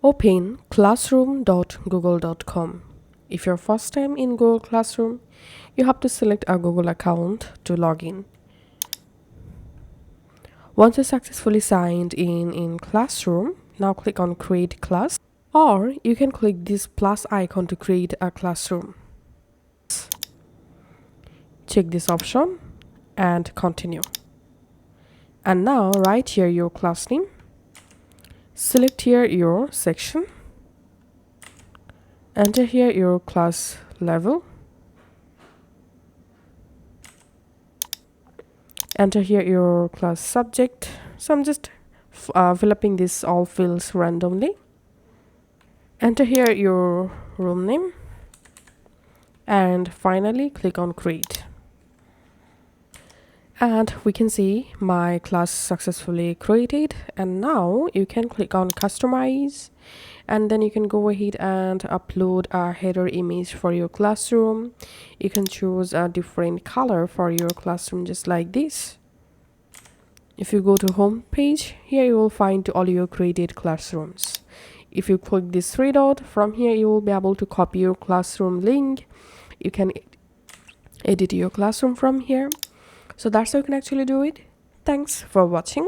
Open classroom.google.com. If you're first time in Google Classroom, you have to select a Google account to log in. Once you're successfully signed in Classroom, now click on Create Class, or you can click this plus icon to create a classroom. Check this option and continue. And now write here your class name. Select here your section. Enter here your class level. Enter here your class subject. So I'm just filling this all fields randomly. Enter here your room name. And finally click on create. And we can see my class successfully created. And now you can click on customize, and then you can go ahead and upload a header image for your classroom. You can choose a different color for your classroom, just like this. If you go to home page, here you will find all your created classrooms. If you click this three dot, from here you will be able to copy your classroom link. You can edit your classroom from here. So that's how you can actually do it. Thanks for watching.